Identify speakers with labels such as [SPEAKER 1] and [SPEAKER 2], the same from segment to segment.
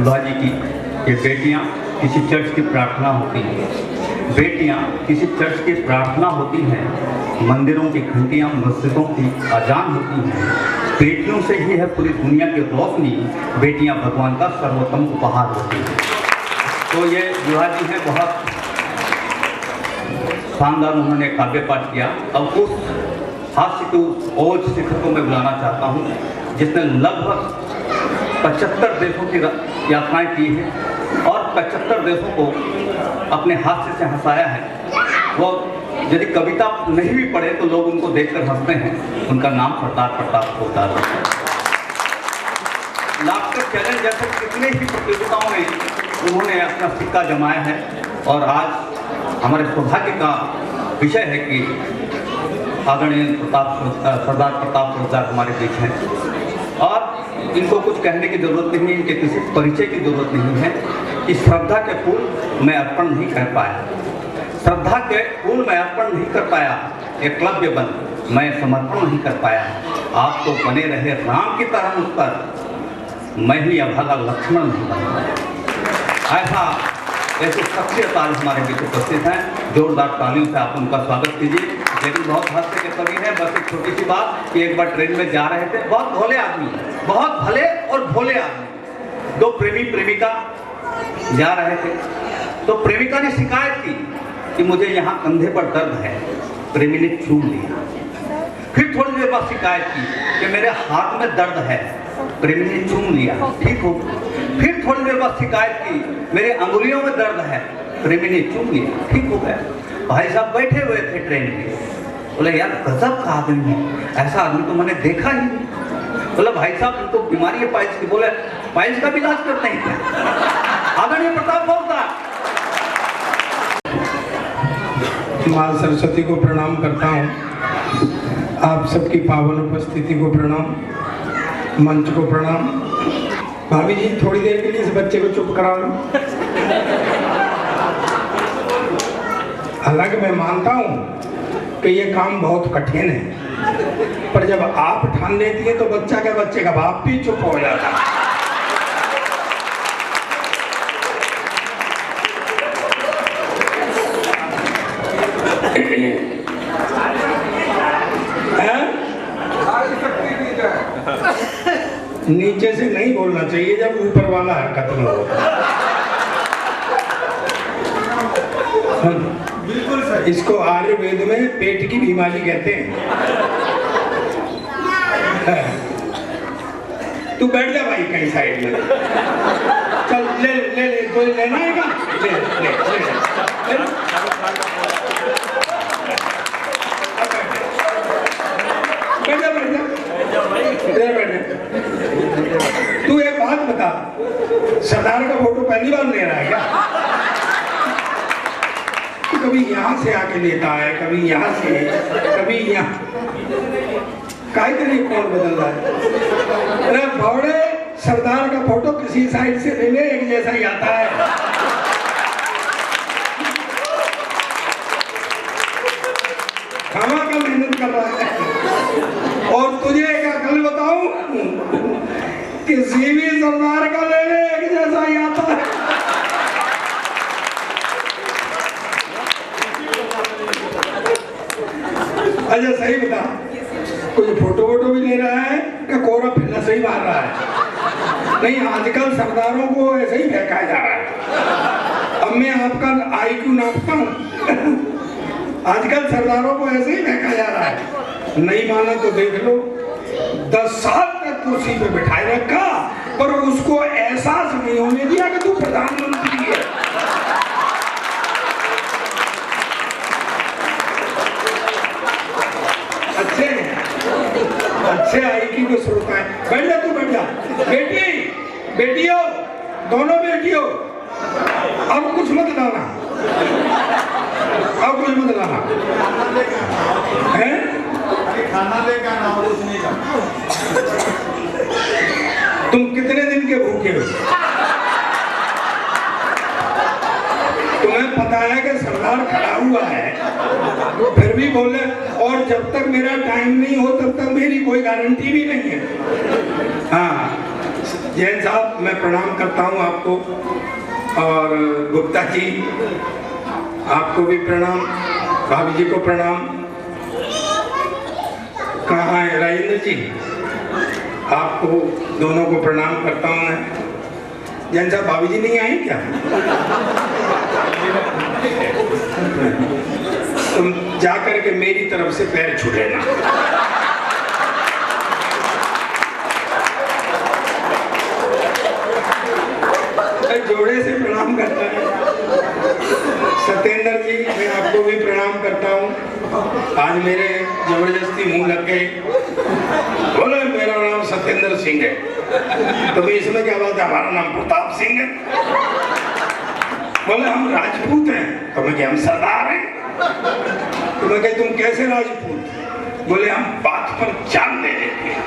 [SPEAKER 1] दुल्हा जी की ये बेटियां किसी चर्च की प्रार्थना होती हैं, बेटियां किसी चर्च की प्रार्थना होती हैं, मंदिरों की घंटियां मस्जिदों की अजान होती हैं, बेटियों से ही है पूरी दुनिया की रोशनी, बेटियां भगवान का सर्वोत्तम उपहार होती हैं। तो ये दुल्हा जी हैं, बहुत शानदार उन्होंने काव्य पाठ किया। अब उस हास्य को ओज शिखर को मैं बुलाना चाहता हूँ जिसने लगभग 75 देशों की यात्राएं की है और 75 देशों को अपने हास्य से हंसाया है। वो यदि कविता नहीं भी पढ़े तो लोग उनको देखकर हंसते हैं। उनका नाम सरदार प्रताप पोद्दार है। लाफ्टर चैलेंज जैसे कितने ही प्रतियोगिताओं में उन्होंने अपना सिक्का जमाया है और आज हमारे सौभाग्य का विषय है कि आदरणीय सरदार प्रताप पोद्दार हमारे बीच हैं और इनको कुछ कहने की जरूरत नहीं है, इनके किसी परिचय की जरूरत नहीं है कि श्रद्धा के फूल मैं अर्पण नहीं कर पाया, श्रद्धा के फूल मैं अर्पण नहीं कर पाया, एकलव्य बन मैं समर्पण नहीं कर पाया, आप तो बने रहे राम की तरह उस पर, मैं ही अभागा लक्ष्मण नहीं बन पाया। ऐसे शख्सियत आज हमारे बीच उपस्थित हैं। जोरदार तालियों से आप उनका स्वागत कीजिए। लेकिन बहुत हास्य के कवि हैं। बस एक छोटी सी बात कि एक बार ट्रेन में जा रहे थे, बहुत भोले आदमी, बहुत भले और भोले आदमी, दो प्रेमी प्रेमिका जा रहे थे। तो प्रेमिका ने शिकायत की कि मुझे यहाँ कंधे पर दर्द है, प्रेमी ने चूम लिया। फिर थोड़ी देर बाद शिकायत की कि मेरे हाथ में दर्द है, प्रेमी ने चूम लिया, ठीक हो। फिर थोड़ी देर बाद शिकायत की मेरे अंगुलियों में दर्द है, प्रेमी ने चूम लिया, ठीक हो गया। भाई साहब बैठे हुए थे ट्रेन में, बोले यार गजब का आदमी है, ऐसा आदमी तो मैंने देखा ही नहीं। बोला भाई साहब इनको बीमारी है पाइल्स की। बोले पाइल्स का भी इलाज करते हैं क्या? आदरणीय प्रताप पोद्दार।
[SPEAKER 2] माँ सरस्वती को प्रणाम करता हूँ, आप सबकी पावन उपस्थिति को प्रणाम, मंच को प्रणाम। भाभी जी थोड़ी देर के लिए इस बच्चे को चुप करा लो। हालांकि मैं मानता हूँ कि ये काम बहुत कठिन है, पर जब आप ठान लेती है तो बच्चे का बाप भी चुप हो जाता है। नीचे से नहीं बोलना चाहिए जब ऊपर वाला हरकत में हो। बिल्कुल सही। इसको आयुर्वेद में पेट की बीमारी कहते हैं। तू बैठ जा भाई कहीं साइड में। चल ले ले ले, कोई लेना है क्या? ले ले ले, ले। तू एक बात बता, सरदार का फोटो पहली बार ले रहा है क्या? तू कभी यहाँ से आके लेता है, कभी यहाँ से, कभी यहाँ, काय के लिए कौन बदल रहा है? अरे भौड़े, सरदार का फोटो किसी साइड से ले ले, एक जैसा ही आता है। खामा का मेहनत कर रहा है। और तुझे एक अकल बताऊं किसी भी सरदार का ले ले, एक जैसा ही आता है। अच्छा सही बता, कोई फोटो वोटो भी ले रहा है क्या? कोरा फिरना सही मार रहा है? नहीं, आजकल सरदारों को ऐसे ही फेंका जा रहा है। अब मैं आपका IQ नापता हूँ। आजकल सरदारों को ऐसे ही फेंका जा रहा है। नहीं माना तो देख लो, 10 साल तक कुर्सी पे बिठाए रखा, पर उसको एहसास नहीं होने दिया कि तू प्रधानमंत्री है। अच्छे IQ के श्रोता है। बैठ जा, तू बैठ जा। बेटियों, दोनों बेटियों, अब कुछ मत लाना, अब कुछ मत लाना है।
[SPEAKER 3] खाना लेकर ना, कुछ नहीं का।
[SPEAKER 2] तुम कितने दिन के भूखे हो? तुम्हें पता है कि सरदार खड़ा हुआ है, फिर भी बोले और जब तक मेरा टाइम नहीं हो तब तक मेरी कोई गारंटी भी नहीं है। हाँ, जैन साहब मैं प्रणाम करता हूँ आपको, और गुप्ता जी आपको भी प्रणाम, भाभी जी को प्रणाम। कहाँ है राजेंद्र जी? आपको दोनों को प्रणाम करता हूँ मैं। जैन साहब भाभी जी नहीं आई क्या? तुम जाकर के मेरी तरफ से पैर छू लेना। जोड़े से प्रणाम करता है। सत्येंद्र जी मैं आपको भी प्रणाम करता हूँ। आज मेरे जबरदस्ती मुंह लग गए, बोले मेरा नाम सत्येंद्र सिंह है, तो भी इसमें क्या बात है, हमारा नाम प्रताप सिंह है। बोले हम राजपूत हैं, तो मैं क्या हम सरदार हैं? तो मैं कह तुम कैसे राजपूत? बोले हम बात पर जान दे देते हैं।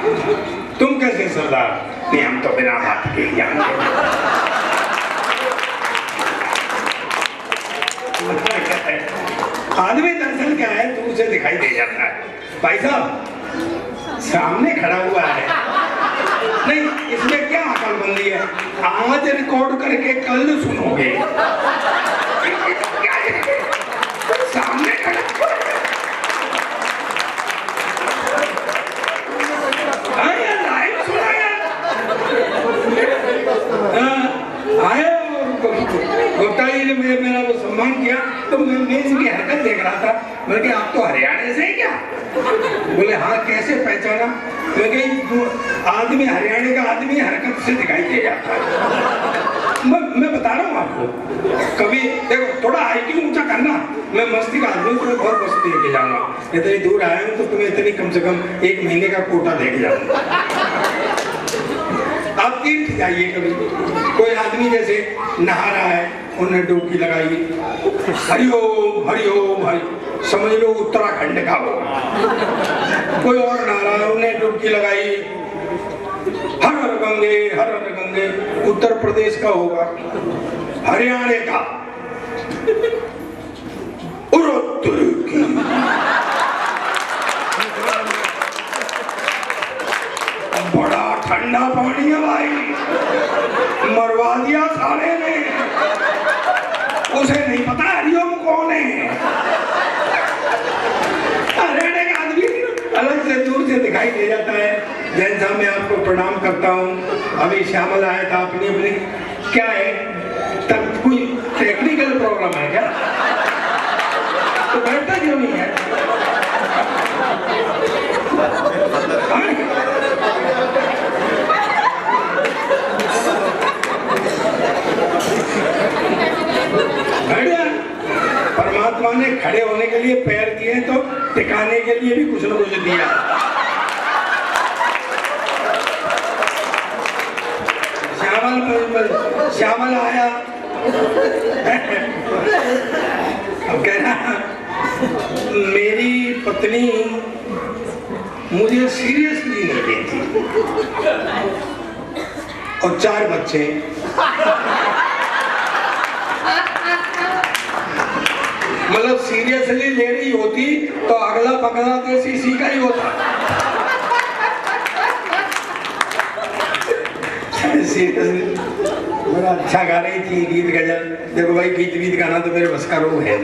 [SPEAKER 2] तुम कैसे सरदार? नहीं हम तो बिना बात के ही जानते। आदमी दरअसल क्या है, दूर से दिखाई दे जाता है। भाई साहब सामने खड़ा हुआ है, नहीं इसमें क्या अकलमंदी है? आज रिकॉर्ड करके कल सुनोगे। सामने खड़ा लाइव सुना यार। आए गुप्ता जी ने मेरा वो सम्मान किया, तो मैं इनकी हरकत देख रहा था। मैंने कहा आप तो हरियाणा से हैं क्या? बोले हाँ, कैसे पहचाना? आदमी हरियाणा का आदमी हरकत से दिखाई दे जाता है। मैं बता रहा हूँ आपको, कभी देखो थोड़ा IQ ऊंचा करना, मैं मस्ती का आदमी, तुम्हें बहुत मस्ती लेके जाऊंगा। इतनी दूर आया हूँ तो तुम्हें इतनी कम से कम 1 महीने का कोटा लेके जाऊंगा। आप तीर्थ जाइए कभी, कोई आदमी जैसे नहा रहा है, उन्हें डुबकी लगाई, हरिओम हरिओम हरि, समझ लो उत्तराखंड का हो। कोई और नहा रहा है, उन्हें डुबकी लगाई, हर हर गंगे, उत्तर प्रदेश का होगा, हरियाणा का बड़ा ठंडा पानी है भाई, मरवा दिया साले ने। उसे नहीं पता हरिओम कौन है। हरियाणा का आदमी अलग से दूर से दिखाई दे जाता है। जैन साहब मैं आपको प्रणाम करता हूँ। अभी श्यामल आया था, अपनी क्या है, तब कोई टेक्निकल प्रॉब्लम है क्या? तो बैठता क्यों नहीं है? परमात्मा ने खड़े होने के लिए पैर दिए तो टिकाने के लिए भी कुछ न कुछ दिया। श्यामल आया, अब कह रहा मेरी पत्नी मुझे सीरियसली नहीं लेती और 4 बच्चे। मतलब सीरियसली ले रही होती तो अगला पगला देश इसी का ही होता। सीरियसली बड़ा अच्छा गा रही थी गीत गजल। देखो भाई गीत गाना तो मेरे बस का रोग है,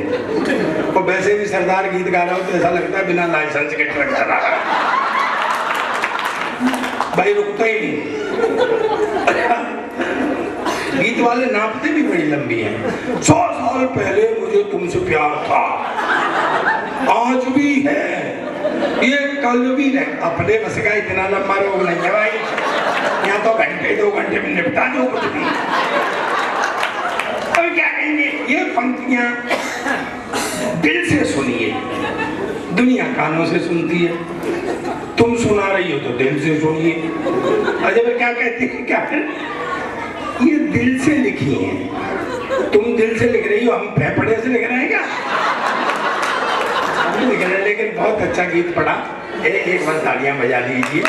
[SPEAKER 2] और वैसे भी सरदार गीत गा रहा हो तो ऐसा लगता है बिना लाइसेंस के ट्रक चला रहा है भाई, रुकता ही नहीं। गीत वाले नापते भी बड़ी लंबी हैं। 100 साल पहले मुझे तुमसे प्यार था, आज भी है, ये कल भी है। अपने बस का इतना लंबा रोग नहीं है भाई, यहाँ तो घंटे 2 घंटे में निपटा दो कुछ भी। अब क्या कहेंगे, ये पंक्तियां दिल से सुनिए, दुनिया कानों से सुनती है। तुम सुना रही हो तो दिल से सुनिए। अजय क्या कहती है, क्या है? ये दिल से लिखी है, तुम दिल से लिख रही हो, हम फेफड़े से लिख रहे हैं क्या? हम लिख रहे हैं, लेकिन बहुत अच्छा गीत पढ़ा। एक बार तालियां बजा लीजिए।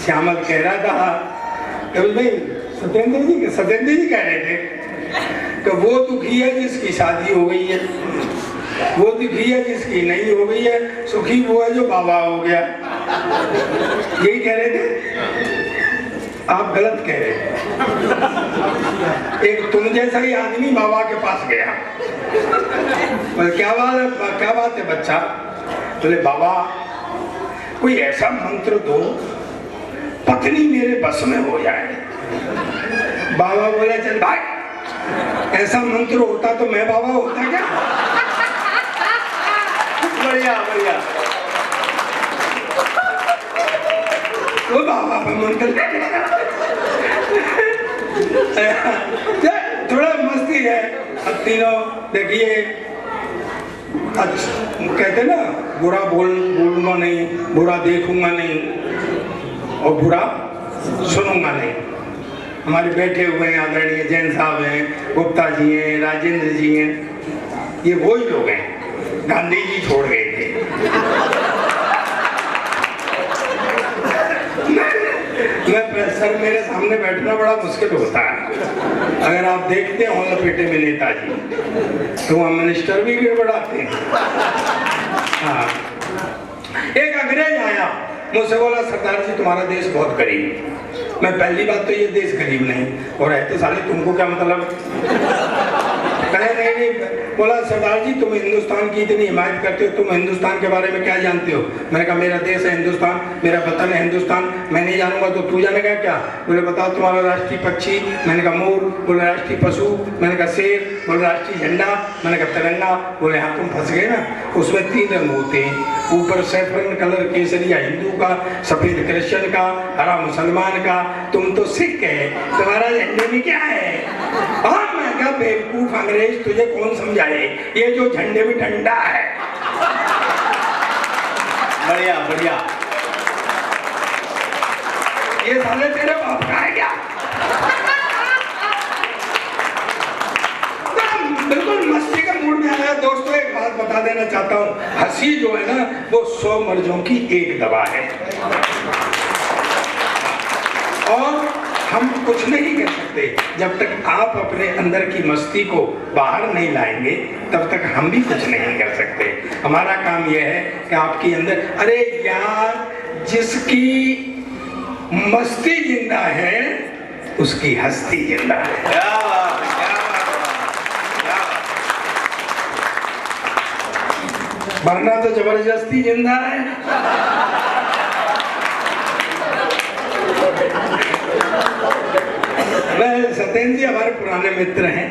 [SPEAKER 2] श्यामल कह रहा था कभी भाई, सत्येंद्र जी कह रहे थे कि वो दुखी है जिसकी शादी हो गई है, वो दिखी है जिसकी नहीं हो गई है, सुखी वो है जो बाबा हो गया। यही कह रहे थे? आप गलत कह रहे हैं। एक तुम जैसा ही आदमी बाबा के पास गया, बोले क्या बात है बच्चा? बोले बाबा कोई ऐसा मंत्र दो पत्नी मेरे बस में हो जाए। बाबा बोले चल भाई, ऐसा मंत्र होता तो मैं बाबा होता क्या?
[SPEAKER 1] बढ़िया बढ़िया।
[SPEAKER 2] वो बाबा का मंत्र थोड़ा मस्ती है। अब तीनों देखिए, अच्छा कहते ना बुरा बोलूंगा नहीं, बुरा देखूंगा नहीं और बुरा सुनूंगा नहीं। हमारे बैठे हुए हैं आदरणीय जैन साहब हैं, गुप्ता जी हैं, राजेंद्र जी हैं, ये वही लोग हैं गांधी जी छोड़ गए थे। सर मेरे सामने बैठना बड़ा मुश्किल होता है। अगर आप देखते हो लपेटे में नेताजी, तो वहाँ मिनिस्टर भी गड़बड़ाते हैं। हाँ, एक अंग्रेज आया, मुझसे बोला सरदार जी तुम्हारा देश बहुत गरीब। मैं पहली बात तो ये देश गरीब नहीं, और रहते साले तुमको क्या मतलब? नहीं, बोला सरदार जी तुम हिंदुस्तान की इतनी हिमायत करते हो, तुम हिंदुस्तान के बारे में क्या जानते हो? मैंने कहा मेरा देश है हिंदुस्तान, मेरा वतन है हिंदुस्तान, मैं नहीं जानूंगा तो तू जानेगा क्या? बोले बताओ तुम्हारा राष्ट्रीय पक्षी? मैंने कहा मोर। बोले राष्ट्रीय पशु? मैंने कहा शेर। बोले राष्ट्रीय झंडा? मैंने कहा तिरंगा। बोले हाँ तुम फंस गए ना, उसमें 3 रंग होते हैं, ऊपर सैफरन कलर केसरिया हिंदू का, सफेद क्रिश्चियन का, हरा मुसलमान का, तुम तो सिख है, तुम्हारा झंडे में क्या है? हाँ मैं क्या बेवकूफ अंग्रेज, तुझे कौन समझाए, ये जो झंडे में डंडा है।
[SPEAKER 1] बढ़िया बढ़िया।
[SPEAKER 2] ये साले तेरे बाप का है क्या? बिल्कुल मस्ती का मूड में आया। दोस्तों एक बात बता देना चाहता हूँ, हंसी जो है ना वो 100 मर्जों की एक दवा है, और हम कुछ नहीं कर सकते जब तक आप अपने अंदर की मस्ती को बाहर नहीं लाएंगे, तब तक हम भी कुछ नहीं कर सकते। हमारा काम यह है कि आपके अंदर, अरे यार जिसकी मस्ती जिंदा है उसकी हस्ती जिंदा है।
[SPEAKER 1] क्या बात है, क्या
[SPEAKER 2] वरना तो जबरदस्ती जिंदा है। मैं सत्येंद्र जी हमारे पुराने मित्र हैं,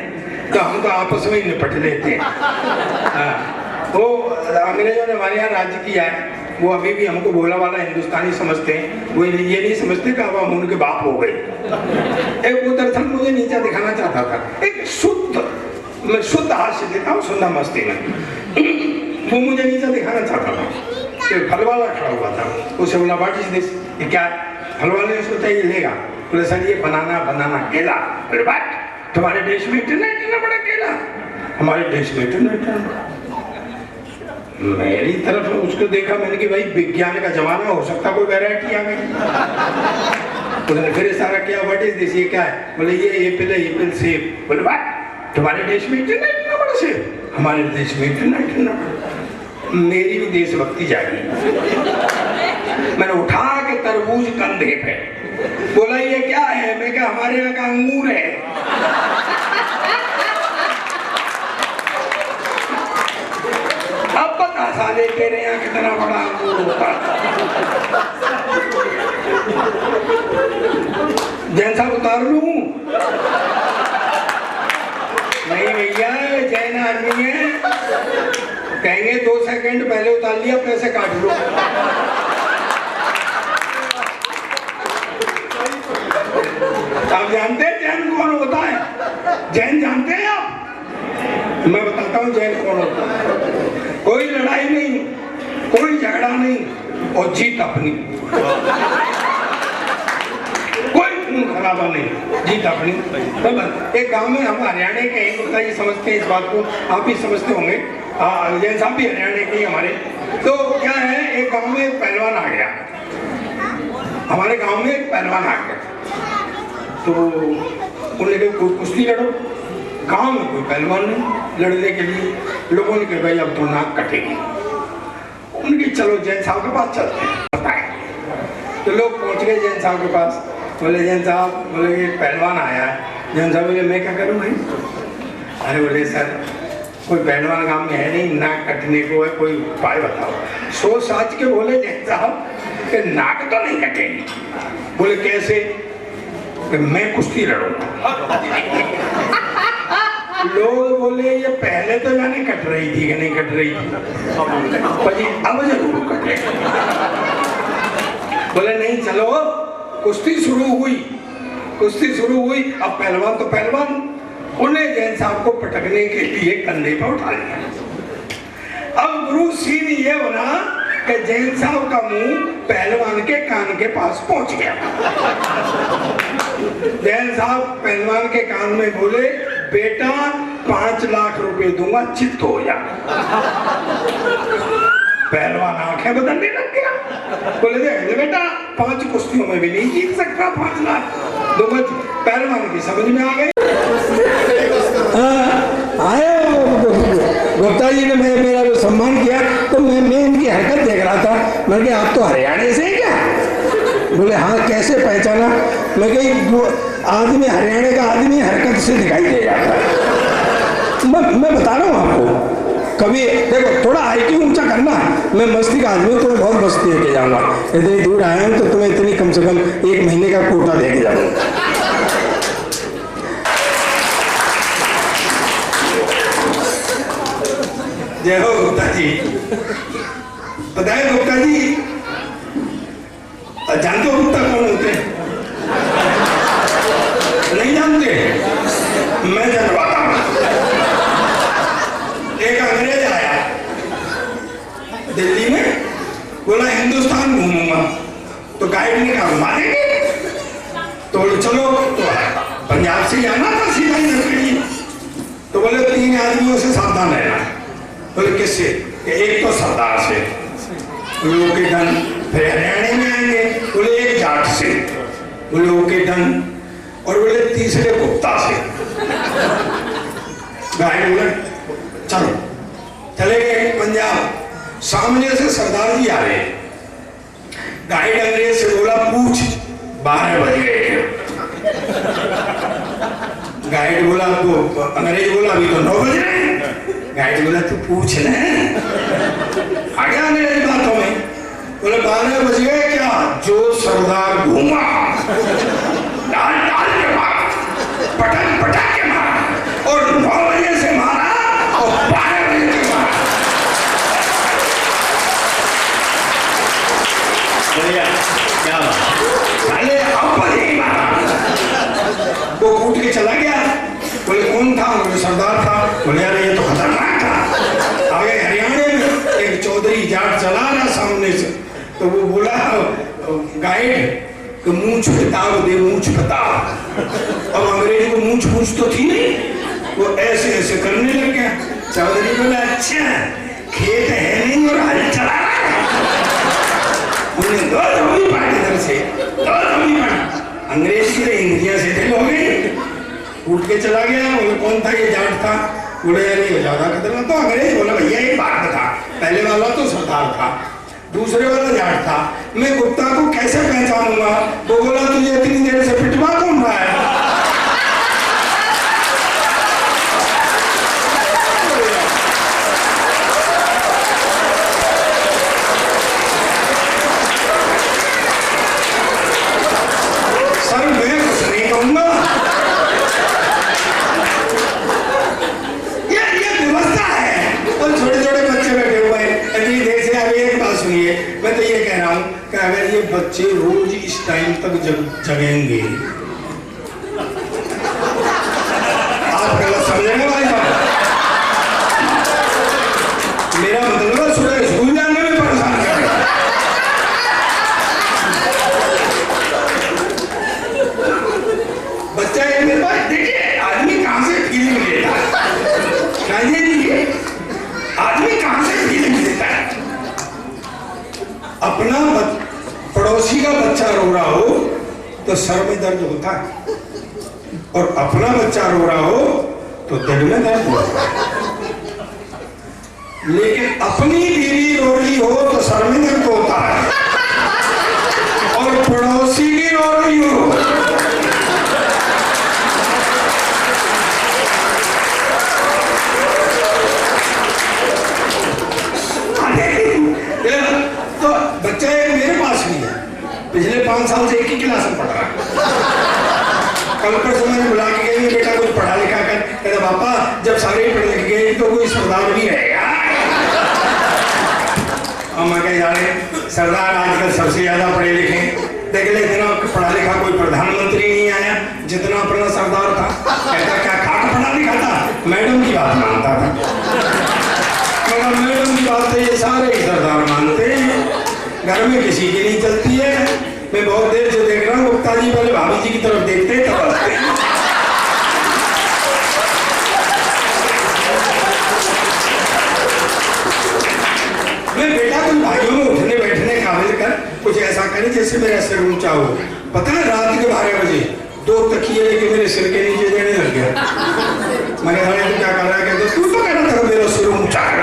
[SPEAKER 2] तो हम तो आपस में ही निपट लेते हैं। वो अंग्रेजों ने हमारे यहाँ राज्य किया है, वो अभी भी हमको भोला वाला हिंदुस्तानी समझते हैं। वो ये नहीं समझते कि अब हम उनके बाप हो गए। एक वो दरअसल मुझे नीचा दिखाना चाहता था, एक मैं शुद्ध हास्य देता हूँ सुंदर मस्ती में। वो मुझे नीचा दिखाना चाहता था। एक फल वाला खड़ा हुआ था, उसे बोला व्हाट इज दिस, ये क्या है? फल वाले ने सोचा ये लेगा। बोले सर ये बनाना केला। बोले बात तुम्हारे देश में इतना बड़ा केला? हमारे देश में इतना। मेरी तरफ उसको देखा, मैंने कि भाई विज्ञान का जमाना, हो सकता कोई वैरायटी आ गई। उसने फिर इशारा किया व्हाट इज दिस, ये क्या है? बोले ये एप्पल सेब। बोले बात तुम्हारे देश में इतना बड़ा सेब? हमारे देश में इतना। मेरी भी देशभक्ति जागी। मैंने उठा के तरबूज कंधे पे, बोला ये क्या है? मैं क्या, हमारे यहाँ का अंगूर है। अब बता साले तेरे यहाँ कितना बड़ा अंगूर होता। जैन साहब उतार लूं? नहीं भैया जैन आदमी है, कहेंगे 2 सेकंड पहले उतार लिया, पैसे काट लो। आप जानते हैं जैन कौन होता है? जैन जानते हैं आप? मैं बताता हूँ जैन कौन होता है। कोई लड़ाई नहीं, कोई झगड़ा नहीं, और जीत अपनी। कोई खून खराबा नहीं, जीत अपनी। एक गांव में, हम हरियाणा के हैं, गुप्ता जी समझते हैं इस बात को, आप भी समझते होंगे, जैन साहब भी हरियाणा के ही हमारे। तो क्या है, एक गांव में एक पहलवान आ गया, हमारे गांव में एक पहलवान आ गया। तो उन्होंने कहा कुश्ती लड़ो। गांव में कोई पहलवान नहीं लड़ने के लिए। लोगों ने कहा भाई अब तो नाक कटेगी। उनकी चलो जैन साहब के पास चलते हैं बताए। तो लोग पहुंच गए जैन साहब के पास। बोले जैन साहब, बोले ये पहलवान आया है। जैन साहब बोले मैं क्या करूँ भाई? अरे बोले सर कोई पहलवान गांव में है नहीं, नाक कटने को है, कोई उपाय बताओ। सोच साच के बोले जैन साहब कि नाक तो नहीं कटेगी। बोले कैसे? कि मैं कुश्ती लड़ूंगा। लोग बोले ये पहले तो जाने कट रही थी कि नहीं कट रही थी, पर अब जरूर कटेगी। बोले नहीं चलो, कुश्ती शुरू हुई। कुश्ती शुरू हुई। अब पहलवान तो पहलवान, उन्हें जैन साहब को पटकने के लिए कंधे पर उठा लिया। अब गुरु सीन ये बना कि जैन साहब का मुंह पहलवान के कान के पास पहुंच गया। जैन साहब पहलवान के कान में बोले बेटा 5 लाख रुपए दूंगा, चित्त हो जा। पहलवान आंखें बदलने लग गया। बोले देख बेटा 5 कुश्तियों में भी नहीं जीत सकता, 5 लाख दूंगा। पहलवान की समझ में आ गई।
[SPEAKER 4] आया गुप्ता जी ने मेरा जो सम्मान किया, तो मैं इनकी हरकत देख रहा था। मैंने कहा आप तो हरियाणा से हैं क्या? बोले हाँ। कैसे पहचाना? मैं कही आदमी हरियाणा का आदमी हरकत से दिखाई दे जाता है। मैं बता रहा हूँ आपको, कभी देखो थोड़ा IQ ऊंचा करना। मैं मस्ती का आदमी, तुम्हें बहुत मस्ती लेके जाऊंगा। इतनी दूर आया हूँ तो तुम्हें इतनी कम से कम 1 महीने का कोटा देके जाऊंगा।
[SPEAKER 2] जय हो गुप्ता जी। बताए गुप्ता जी, जानते हो गुप्ता कौन होते हैं? नहीं जानते? मैं जानवाता हूं। एक अंग्रेज आया दिल्ली में, बोला हिंदुस्तान घूमूंगा। तो गाइड ने कहा मारेंगे? तो बोले चलो। तो पंजाब से जाना था सीधा ही नकली। तो बोले 3 आदमियों से सावधान रहना। बोले किससे? एक तो सरदार से, ओके डन। फिर हरियाणा में आएंगे, बोले एक जाट से, बोले ओके डन। और बोले तीसरे गुप्ता से। गाइड बोले चलो। चले गए पंजाब। सामने से सरदार जी आ रहे। गाइड अंग्रेज से बोला पूछ 12 बज गए। गाइड बोला तो अंग्रेज बोला अभी तो 9 बज रहे हैं। गाइड बोला तू पूछ ले। आ गया अंग्रेज बातों में। बोले 12 बज गए क्या? जो सरदार घूमा डाल डाल के मारा, पटक पटक के मारा, और 9 बजे से मारा और 12 बजे के मारा।
[SPEAKER 1] बढ़िया, क्या बात।
[SPEAKER 2] पहले अब बजे मारा। वो उठ के चला गया। बोले कौन था? बोले सरदार था। बोले यार ये तो खतरनाक था। आगे हरियाणा में एक चौधरी जाट चला रहा सामने से। तो वो बोला गाइड कि मूंछ बताओ दे, मूंछ बता। अब अंग्रेज को मूंछ पूछ तो थी नहीं, वो ऐसे ऐसे करने लग गया। चौधरी बोला अच्छा खेत है नहीं और हल चला रहा है। उन्हें 2 धमकी पाई इधर से, 2 धमकी पाई। अंग्रेज की इंद्रियां से दिल हो गई। उठ के चला गया। बोले कौन था? ये जाट था। बोले यार ये ज्यादा खतरनाक। तो अंग्रेज बोला भैया ये बात था, पहले वाला तो सरदार था, दूसरे वाला जाट था, मैं गुप्ता को कैसे पहचानूंगा? वो बोला तुझे इतनी देर से पिटवा कौन रहा है? सर मैं कुछ नहीं कहूंगा। ये व्यवस्था है। और छोटे छोटे बच्चे बैठे हुए हैं इतनी देर से। अभी एक बात सुनिए, मैं तो ये कह रहा हूँ कि अगर ये बच्चे रोज इस टाइम तक जगेंगे, आप गलत समझेंगे भाई साहब। मेरा मतलब है सुबह स्कूल जाने में परेशान करेगा। बच्चा एक मेरे पास देखिए आदमी कहाँ से फीलिंग लेता है। आदमी कहाँ से फीलिंग लेता है? अपना पड़ोसी का बच्चा रो रहा हो तो सर में दर्द होता है, और अपना बच्चा रो रहा हो तो दिल में दर्द होता है। लेकिन अपनी बीवी रो रही हो तो शर्मिंदा तो होता है, और पड़ोसी की रो रही हो तो बच्चा एक मेरे पास भी है, पिछले 5 साल से एक ही क्लास में पढ़ रहा है। कल परसों मैंने बुला के गई, बेटा कुछ पढ़ा लिखा कर। कहता पापा जब सारे पढ़ लिख गए तो कोई सरदार भी रहेगा। और मैं कह जा रहे सरदार आजकल सबसे ज्यादा पढ़े लिखे, देख ले इतना पढ़ा लिखा कोई प्रधानमंत्री नहीं आया जितना अपना सरदार था। कहता क्या खाक पढ़ा लिखा था, मैडम की बात मानता था। मैडम की बात तो ये सारे ही सरदार मानते हैं, घर में किसी की नहीं चलती है। मैं बहुत देर से देख रहा हूँ गुप्ता जी वाले भाभी जी की तरफ देखते हैं तब हंसते हैं। मैं बेटा कुछ भाइयों में उठने बैठने काबिल कर कुछ ऐसा करे जैसे मेरा सिर ऊंचा हो। पता है रात के 12 बजे 2 तकिए लेके मेरे सिर के नीचे देने लग गया। मैंने कहा तू क्या कर रहा है? कहते तू तो कह रहा था मेरा सिर ऊंचा कर।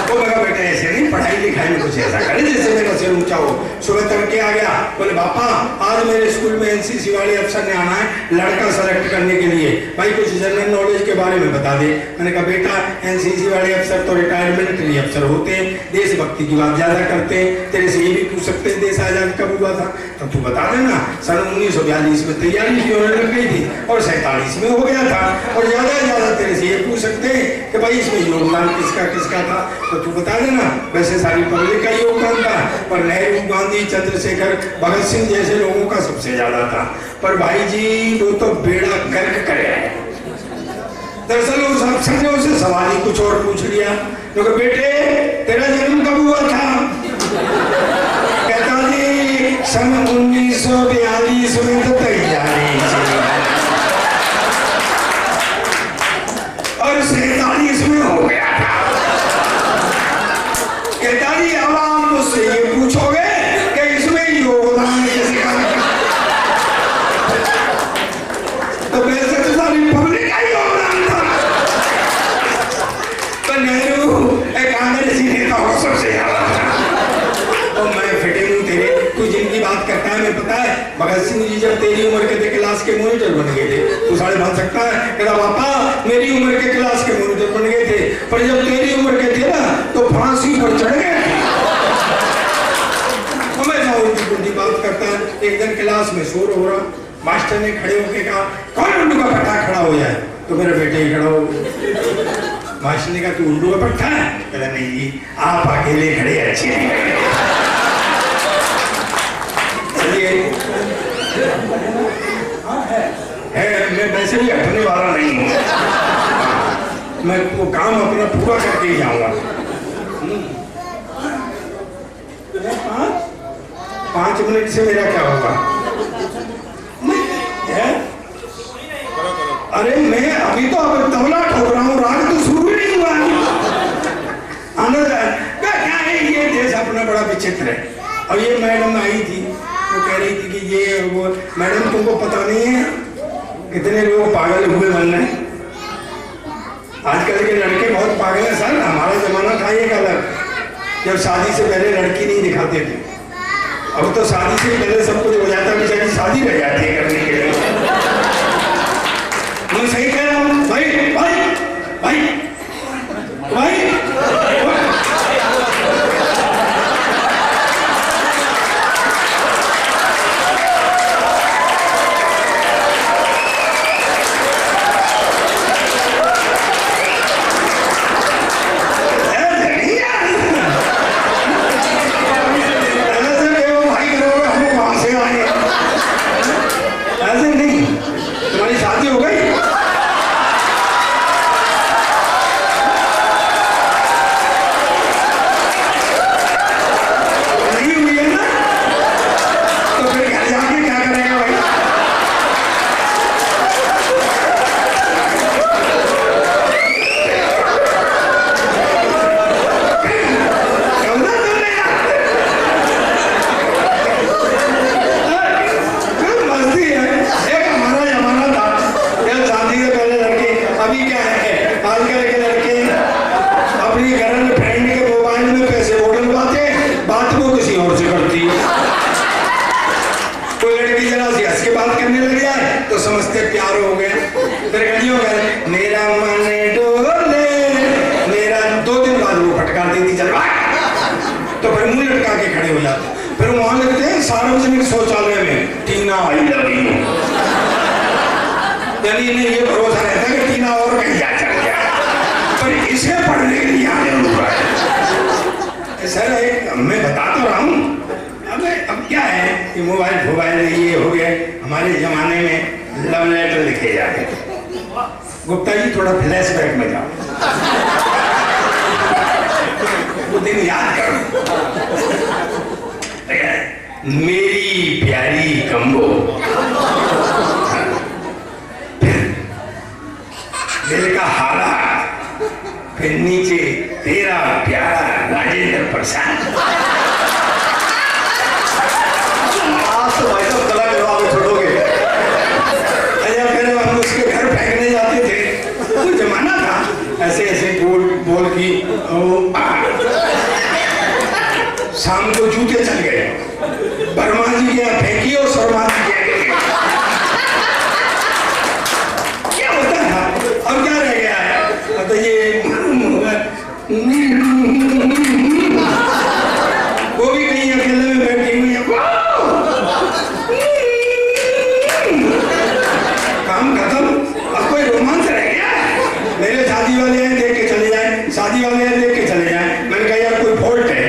[SPEAKER 2] तो मैं कहा बेटा ऐसे नहीं, पढ़ाई लिखाई में कुछ ऐसा करे जैसे मेरा सिर ऊंचा हो। सुबह तड़के आ गया, बोले पापा आज मेरे स्कूल में एनसीसी वाले अफसर ने आना है लड़का सेलेक्ट करने के लिए, भाई कुछ जनरल नॉलेज के बारे में बता दे। मैंने कहा बेटा एनसीसी वाले अफसर तो रिटायर्ड मिलिट्री अफसर होते हैं, देशभक्ति की बात ज्यादा करते हैं। तेरे से ये भी पूछ सकते हैं देश आजाद कब हुआ था, तो तू बता देना। सन 1942 में तैयारी की होने लग गई थी और 47 में हो गया था। और ज्यादा से ज्यादा तेरे से ये पूछ सकते हैं कि भाई इसमें योगदान किसका किसका था, तो तू बता देना। वैसे सारी पब्लिक का योगदान था, पर नेहरू, गांधी, चंद्रशेखर, भगत सिंह जैसे लोगों का सबसे ज्यादा था। पर भाई जी वो तो बेड़ा गर्क करे। दरअसल उस अफसर ने उसे सवाल ही कुछ और पूछ लिया। तो बेटे तेरा जन्म कब हुआ था? कहता जी सन 1942 में तो तैयारी और 47 में हो गया था। कहता जी अब आप मुझसे ये पूछोगे कि इसमें योगदान किसका? तो वैसे तो सारी पब्लिक का योगदान था, तो नेहरू एक कांग्रेसी नेता हो सबसे ज्यादा था। तो मैं फिटिंग हूँ तेरे, तू जिनकी बात करता है मैं पता है भगत सिंह जी जब तेरी उम्र के थे क्लास के मॉनिटर बन गए थे, तू साढ़े बन सकता है? कहता पापा मेरी उम्र के क्लास के मॉनिटर बन गए थे, पर जब तेरी उम्र के थे ना तो फांसी पर चढ़ गए। हमेशा उल्टी बात करता है। एक दिन क्लास में शोर हो रहा, मास्टर ने खड़े होकर कहा कौन उल्लू का पट्टा खड़ा हो जाए, तो मेरा बेटे ही खड़ा हो गया। मास्टर ने कहा तू उल्लू का पट्टा है? कहता नहीं जी आप अकेले खड़े अच्छे नहीं लगे। है मैं वैसे भी हटने वाला नहीं हूँ, मैं वो काम अपना पूरा करके ही जाऊंगा। 5 मिनट से मेरा क्या होगा? अरे मैं अभी तो अब तबला ठोक रहा हूँ, राग तो शुरू नहीं हुआ। आनंद क्या है, ये देश अपना बड़ा विचित्र है। और ये मैडम आई थी, वो कह रही थी कि ये वो मैडम तुमको पता नहीं है कितने लोग पागल हुए बन रहे हैं। आजकल के लड़के बहुत पागल है सर। हमारा जमाना था एक अलग, जब शादी से पहले लड़की नहीं दिखाते थे। अब तो शादी से पहले सब कुछ हो जाता है, बेचारी शादी रह जाती है करने के लिए। मैं सही कह रहा हूँ भाई भाई भाई भाई ऐसे नहीं लड़की जरा सी हंस के बात करने लग जाए तो समझते प्यार हो गया। फिर गलियों में मेरा मन डोले मेरा, 2 दिन बाद वो फटकार देती चल तो फिर मुंह लटका के खड़े हो जाते। फिर वहां लगते हैं सार्वजनिक शौचालय में टीना आई लव यू, यानी इन्हें ये भरोसा रहता है कि टीना और कहीं जा चल गया, पर इसे पढ़ने के लिए आने हुआ है। सर मैं बता तो रहा हूँ, अब क्या है कि मोबाइल ये हो गया। हमारे जमाने में लव लेटर लिखे जाते थे। गुप्ता जी थोड़ा फ्लैशबैक में जाओ, वो दिन याद करो। मेरी प्यारी कम्बो, फिर दिल का हारा, फिर नीचे तेरा प्यारा राजेंद्र प्रसाद।
[SPEAKER 1] आप तो भाई साहब कला करवा के छोड़ोगे।
[SPEAKER 2] अच्छा फिर हम उसके घर फेंकने जाते थे। वो जमाना था ऐसे ऐसे बोल की शाम को जूते चल गए, वर्मा जी के यहाँ फेंकी और शर्मा जी के यहाँ क्या होता था। अब क्या रह गया है, तो ये वो भी कहीं अकेले में बैठी हुई है, काम खत्म। अब कोई रोमांस रह गया? मेरे शादी वाले हैं देख के चले जाए, शादी वाले हैं देख के चले जाए। मैंने कहा यार कोई फॉल्ट है?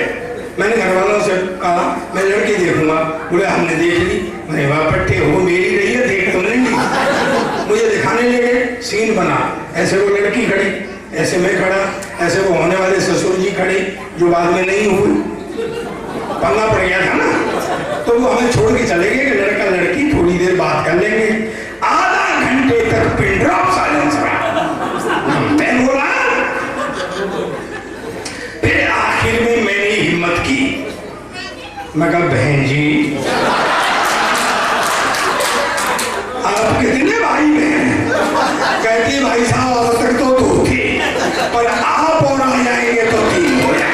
[SPEAKER 2] मैंने घर वालों से कहा मैं लड़की देखूंगा। बोले हमने देख ली। मैं वहाँ पट्टे हो मेरी रही है, देख तुमने ली। मुझे दिखाने लगे, सीन बना। ऐसे वो लड़की खड़ी, ऐसे मैं खड़ा, ऐसे वो होने वाले ससुर जी खड़े जो बाद में नहीं हुए, पंगा पड़ गया था ना। तो वो हमें छोड़ के चले गए कि लड़का लड़की थोड़ी देर बात कर लेंगे। आधा घंटे तक पिन ड्रॉप साइलेंस रहा। मैं बोला, फिर आखिर में मैंने हिम्मत की, मैं कहा बहन जी आप कितने भाई बहन? कहती भाई साहब अब तक तो 2 थे, पर आप और आ जाएंगे तो 3 हो जाएंगे।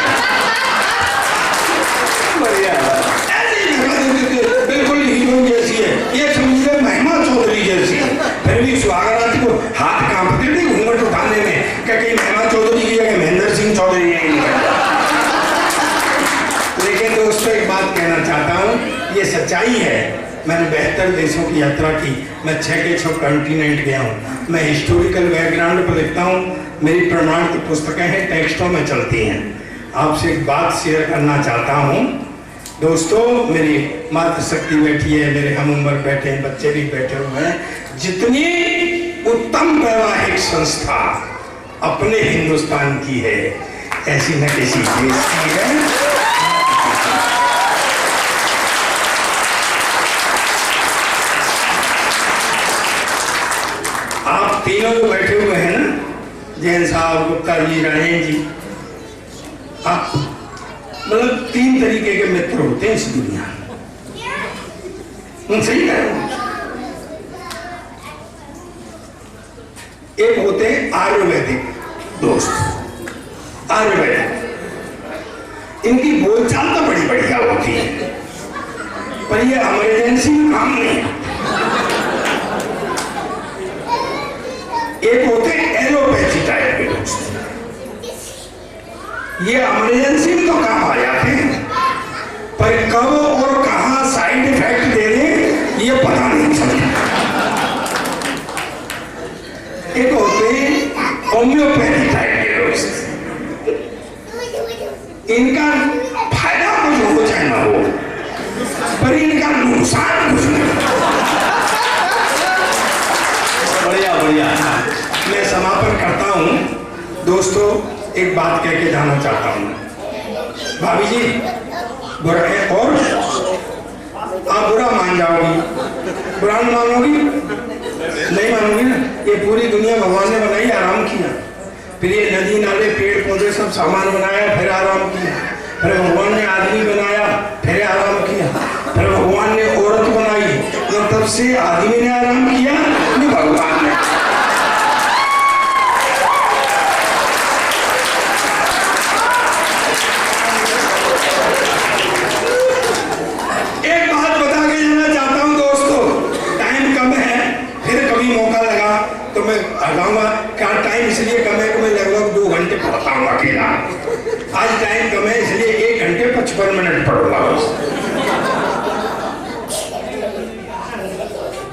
[SPEAKER 2] बिल्कुल हीरोइन जैसी है, ये समझे महिमा चौधरी जैसी है। फिर भी सुहागरात को हाथ कांपते थे घूंघट उठाने में, क्या कहीं महिमा चौधरी की जगह महेंद्र सिंह चौधरी है। लेकिन दोस्तों एक बात कहना चाहता हूँ, ये सच्चाई है। मैंने 72 देशों की यात्रा की, मैं 6 के 6 कॉन्टिनेंट गया हूँ। मैं हिस्टोरिकल बैकग्राउंड पर लिखता हूँ, मेरी प्रमाण की पुस्तकें हैं, टेक्स्टों में चलती हैं। आपसे एक बात शेयर करना चाहता हूँ दोस्तों। मेरी मातृशक्ति बैठी है, मेरे हम उम्र बैठे हैं, बच्चे भी बैठे हुए हैं। जितनी उत्तम वैवाहिक संस्था अपने हिंदुस्तान की है, ऐसी न किसी देश की है। आप तीनों जो बैठे हुए हैं ना, जैन साहब, गुप्ता जी, राजेंद्र जी, आप मतलब 3 तरीके के मित्र होते हैं इस दुनिया में। सही कह रहे हैं। एक होते हैं आयुर्वेदिक दोस्त, आयुर्वेदिक। इनकी बोलचाल तो बड़ी बढ़िया होती है, पर ये इमरजेंसी में काम नहीं है। एक होते हैं एलोपैथी टाइप के दोस्त, ये इमरजेंसी में तो काम आ जाते हैं, पर कब और कहां साइड इफेक्ट दे दें ये पता नहीं चलता। एक होते हैं होम्योपैथी टाइप के दोस्त, इनका फायदा कुछ हो चाहे ना हो, पर इनका नुकसान कुछ नहीं।
[SPEAKER 1] बढ़िया बढ़िया।
[SPEAKER 2] मैं समापन करता हूं दोस्तों, एक बात कह के जाना चाहता हूं। भाभी जी बुरा है और आप बुरा मान जाओगी, बुरा नहीं मानोगी? नहीं मानोगी ना। ये पूरी दुनिया भगवान ने बनाई, आराम किया, फिर ये नदी नाले पेड़ पौधे सब सामान बनाया, फिर आराम किया, फिर भगवान ने आदमी बनाया, फिर आराम किया, फिर भगवान ने औरत बनाई, तो तब से आदमी ने आराम किया कि भगवान ने। एक बात बता के जाना चाहता हूं दोस्तों,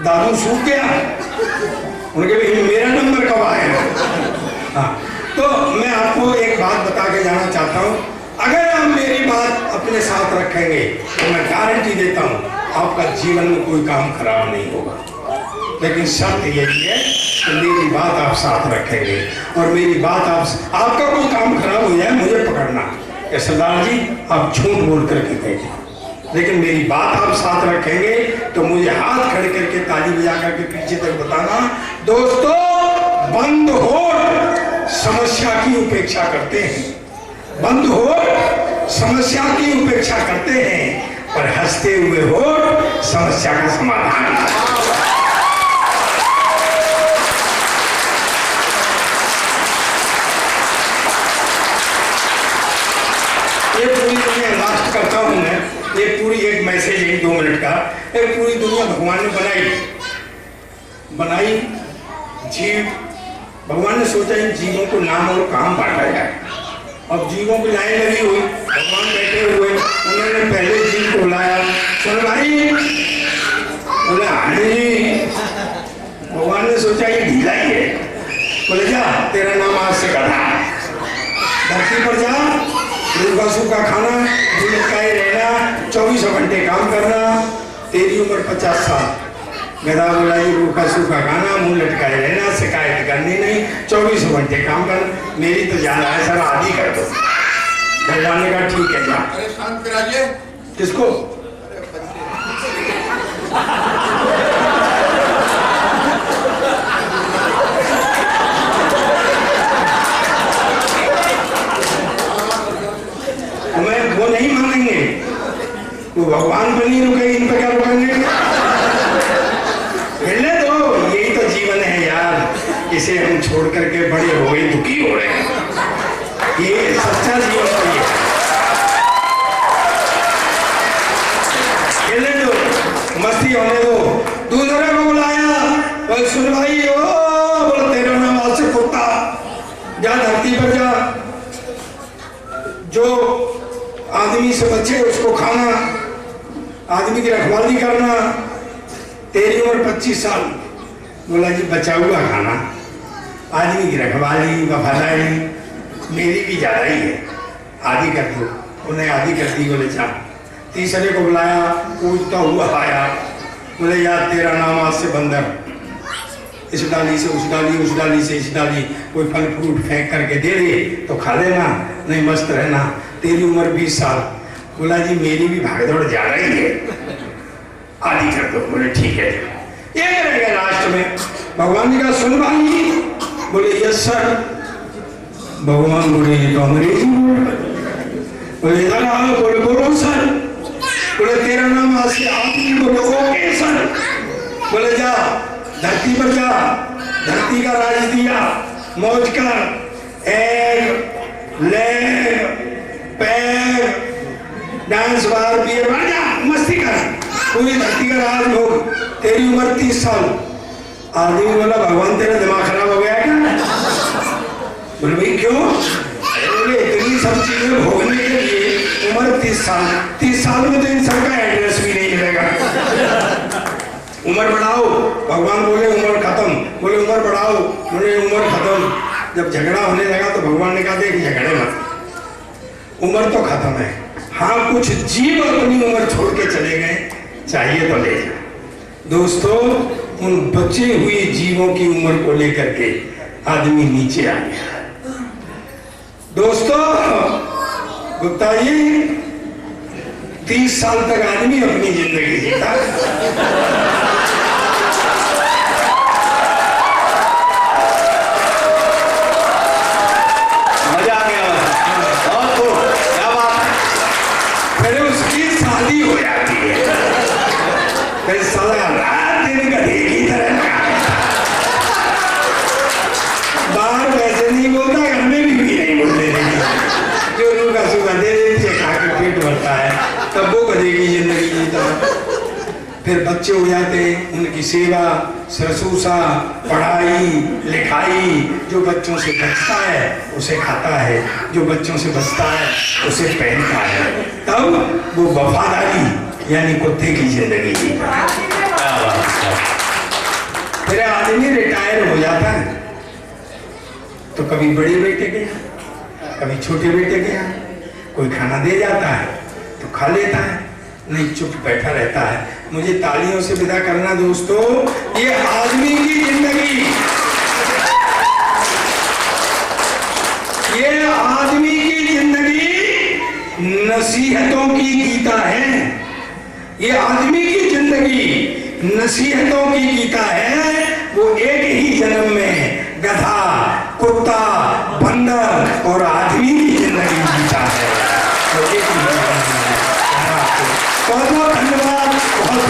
[SPEAKER 2] दारू सूख गया। उनके भी मेरा नंबर कब आएगा? हाँ, तो मैं आपको एक बात बता के जाना चाहता हूँ, अगर आप मेरी बात अपने साथ रखेंगे तो मैं गारंटी देता हूँ आपका जीवन में कोई काम खराब नहीं होगा। लेकिन शर्त यही है कि मेरी बात आप साथ रखेंगे और मेरी बात आपका कोई काम खराब हो जाए मुझे पकड़ना कि सरदार जी आप झूठ बोल करके कहेंगे, लेकिन मेरी बात आप साथ रखेंगे तो मुझे हाथ खड़े करके ताली बजा करके पीछे तक बताना, दोस्तों बंद होठ समस्या की उपेक्षा करते हैं, बंद होठ समस्या की उपेक्षा करते हैं, पर हंसते हुए होठ समस्या का समाधान। ये पूरी दुनिया लास्ट करता हूं मैं, ये पूरी एक मैसेज है 2 मिनट का। एक पूरी दुनिया भगवान ने बनाई जीव, भगवान ने सोचा इन जीवों को नाम और काम बांटा जाए। अब जीवों की लाइन लगी हुई, भगवान बैठे हुए, उन्होंने पहले जीव को बुलाया, सुन भाई, बोले हाँ जी। भगवान ने सोचा ये ढीला ही है, बोले जा तेरा नाम आज से गधा है, धरती पर जा, रूखा सूखा खाना, लटकाए रहना, 24 घंटे काम करना, तेरी उम्र 50 साल। गधा बोला ये रूखा सूखा खाना, मुंह लटकाए रहना, शिकायत करनी नहीं, 24 घंटे काम करना, मेरी तो जान है सर आदि कर दो। भगवान ने कहा ठीक है जा।
[SPEAKER 3] अरे शांत कराइए।
[SPEAKER 2] किसको? हमें वो नहीं मानेंगे, वो भगवान बनी रुके, इन पर क्या रुकेंगे? मिलने दो, यही तो जीवन है यार, इसे हम छोड़ करके बड़े हो गए, दुखी हो रहे हैं, ये सच्चा जीवन तो ये है। मिलने दो, मस्ती होने दो। दूसरे को बुलाया, बोल सुन भाई, ओ बोल तेरा नाम आज से कुत्ता, जा धरती पर जा, जो आदमी से बचे उसको खाना, आदमी की रखवाली करना, तेरी उम्र 25 साल। बोला जी बचा हुआ खाना, आदमी की रखवाली वफादारी मेरी भी ज्यादा ही है, आदि कर दो। उन्हें आदि कर दी। बोले जा। तीसरे को बुलाया, पूछता हुआ आया, बोले यार तेरा नाम आज से बंदर, इस डाली से उस डाली, उस डाली से इस डाली, कोई फल फ्रूट फेंक करके दे दे तो खा लेना, नहीं मस्त रहना, तेरी उम्र 20 साल। बोला जी मेरी भी भागदौड़ जा रही है, आदि कर दो। बोले ठीक है। ये रह गया लास्ट में। भगवान ने कहा सुन भाई, बोले यस सर। भगवान बोले तो अंग्रेजी बोले इधर आओ, बोले बोलो सर। बोले तेरा नाम आज से आदमी, बोले ओके सर। बोले जा धरती पर जा, धरती का राज दिया, मौज कर, एग लेग पैर डांस बार पिए बढ़ जा, मस्ती कर, पूरी धरती का राज हो। तेरी उम्र 30 साल। आदमी बोला भगवान तेरा दिमाग खराब हो गया क्या? बोले भाई क्यों? बोले इतनी सब चीजें भोगने के लिए उम्र 30 साल, 30 साल में तो इन सबका एड्रेस भी नहीं मिलेगा। उम्र बढ़ाओ। भगवान बोले उम्र खत्म। बोले उम्र बढ़ाओ। बोले उम्र खत्म। जब झगड़ा होने लगा तो भगवान ने कहा देख झगड़े मत, उम्र तो खत्म है। हाँ कुछ जीव अपनी उम्र छोड़ के चले गए, चाहिए तो ले जा। दोस्तों उन बचे हुए जीवों की उम्र को लेकर के आदमी नीचे आ गया। दोस्तों गुप्ता जी 30 साल तक आदमी अपनी जिंदगी जीता।
[SPEAKER 1] मजा आ गया, बहुत खूब, क्या बात है।
[SPEAKER 2] फिर उसकी शादी हो जाती है, फिर साला रात दिन गधे की तरह बाहर वैसे नहीं बोलता, घर में भी नहीं बोलते, जो लोग का सुबह दे देती है, खा के पेट भरता है, तब वो गधे की जिंदगी जीता। फिर बच्चे हो जाते हैं, उनकी सेवा शुश्रूषा पढ़ाई लिखाई, जो बच्चों से बचता है उसे खाता है, जो बच्चों से बचता है उसे पहनता है, तब वो वफादारी यानी कुत्ते की जिंदगी जीता है। फिर आदमी रिटायर हो जाता है तो कभी बड़े बेटे के यहाँ, कभी छोटे बेटे के यहाँ कोई खाना दे जाता है तो खा लेता है, नहीं चुप बैठा रहता है। मुझे तालियों से विदा करना दोस्तों। ये आदमी की जिंदगी, ये आदमी की जिंदगी नसीहतों की गीता है। ये आदमी की जिंदगी नसीहतों की गीता है। वो एक ही जन्म में गधा, कुत्ता, बंदर और आदमी की जिंदगी जीता है। तो एक ही जन्म में बहुत बहुत धन्यवाद। बहुत